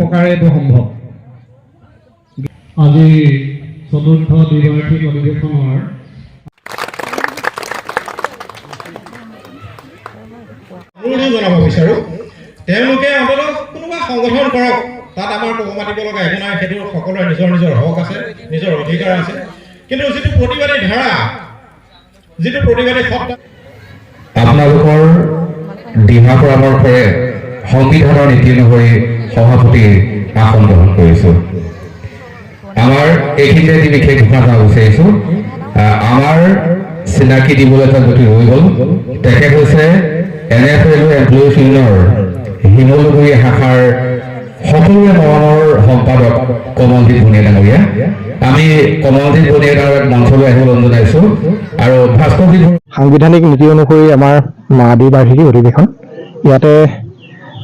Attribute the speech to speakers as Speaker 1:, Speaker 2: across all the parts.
Speaker 1: প্ৰকাৰে এইটো সম্ভৱ। আজি চতুৰ্থ দ্বিবাৰ্ষিক অধিৱেশনৰ
Speaker 2: জনাব বিচাৰোঁ, তেওঁলোকে অন্ততঃ কোনোবা সংগঠন কৰক, তাত আমাৰ টকা মাতিব লগা একো নাই, সেইটো সকলোৰে নিজৰ নিজৰ হক আছে, নিজৰ অধিকাৰ আছে। কিন্তু যিটো প্ৰতিবাদী ধাৰা, যিটো প্ৰতিবাদী সত্তা,
Speaker 3: আপোনালোকৰ দিহা পৰামৰ্শৰে সংবিধানৰ নীতি অনুসৰি সভাপতিৰ আসন গ্ৰহণ কৰিছোঁ। আমাৰ এইখিনিতে এটি বিশেষ ঘোষণা কৰিব বিচাৰিছোঁ। আমাৰ চিনাকি দিবলৈ এটা গতি হৈ গ'ল। তেখেত হৈছে NFL এমপ্লয়িজ ইউনিয়নৰ শিমলুগুৰি শাখাৰ সকলোৰে মৰণৰ সম্পাদক কমলজিৎ ভূঞা ডাঙৰীয়া। আমি কমলজিৎ ভূঞা ডাঙৰীয়াক মঞ্চলৈ আহিবলৈ জনাইছোঁ। আৰু ভাস্কৰজিৎ
Speaker 4: সাংবিধানিক নীতি অনুসৰি আমাৰ দ্বিবাৰ্ষিকী অধিৱেশন, ইয়াতে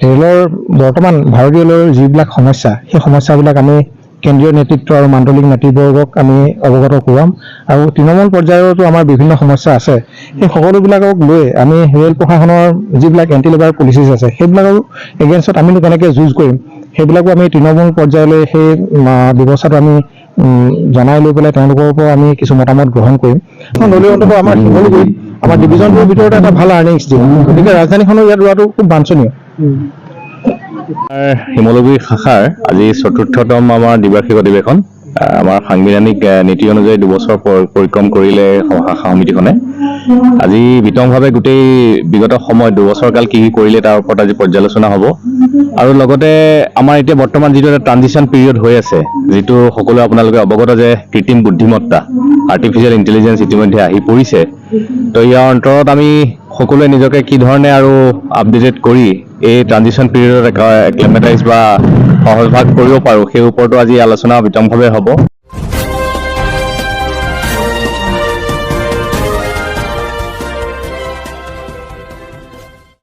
Speaker 4: ৰেলৰ বৰ্তমান ভাৰতীয় ৰেলৰ যিবিলাক সমস্যা, সেই সমস্যাবিলাক আমি কেন্দ্ৰীয় নেতৃত্ব আৰু মাণ্ডলিক নেতৃবৰ্গক আমি অৱগত কৰোৱাম। আৰু তৃণমূল পৰ্যায়তো আমাৰ বিভিন্ন সমস্যা আছে, সেই সকলোবিলাকক লৈ আমি ৰেল প্ৰশাসনৰ যিবিলাক এণ্টি লেবাৰ পলিচিছ আছে, সেইবিলাকৰ এগেইনষ্টত আমিনো কেনেকৈ যুঁজ কৰিম, সেইবিলাকো আমি তৃণমূল পৰ্যায়লৈ সেই ব্যৱস্থাটো আমি জনাই লৈ পেলাই তেওঁলোকৰ পৰা আমি কিছু মতামত গ্ৰহণ কৰিম। দলীয় অন্তত আমাৰ শিমলুগুৰিত আমাৰ ডিভিজনটোৰ ভিতৰতে এটা ভাল আৰ্নিংছ দিয়ে, গতিকে ৰাজধানীখনৰ ইয়াত ৰোৱাটো খুব বাঞ্ছনীয়।
Speaker 5: শিমলুগুৰি শাখাৰ আজি চতুৰ্থতম আমাৰ দ্বিবাৰ্ষিক অধিৱেশন। আমাৰ সাংবিধানিক নীতি অনুযায়ী 2 বছৰ পৰিক্ৰম কৰিলে শাখা সমিতিখনে। আজি বিতংভাৱে গোটেই বিগত সময়ত 2 বছৰকাল কি কৰিলে তাৰ ওপৰত আজি পৰ্যালোচনা হ'ব। আৰু লগতে আমাৰ এতিয়া বৰ্তমান যিটো এটা ট্ৰানজিশ্যন পিৰিয়ড হৈ আছে, যিটো সকলোৱে আপোনালোকে অৱগত যে কৃত্ৰিম বুদ্ধিমত্তা আৰ্টিফিচিয়েল ইণ্টেলিজেঞ্চ ইতিমধ্যে আহি পৰিছে। তো ইয়াৰ অন্তৰত আমি সকলোৱে নিজকে কি ধৰণে আৰু আপডেটেড কৰি এই ট্ৰানজিশ্যন পিৰিয়ডত এক্লেমেটাইজ বা সহজভাগ কৰিব পাৰোঁ, সেই ওপৰতো আজি আলোচনা বিতংভাৱে হ'ব।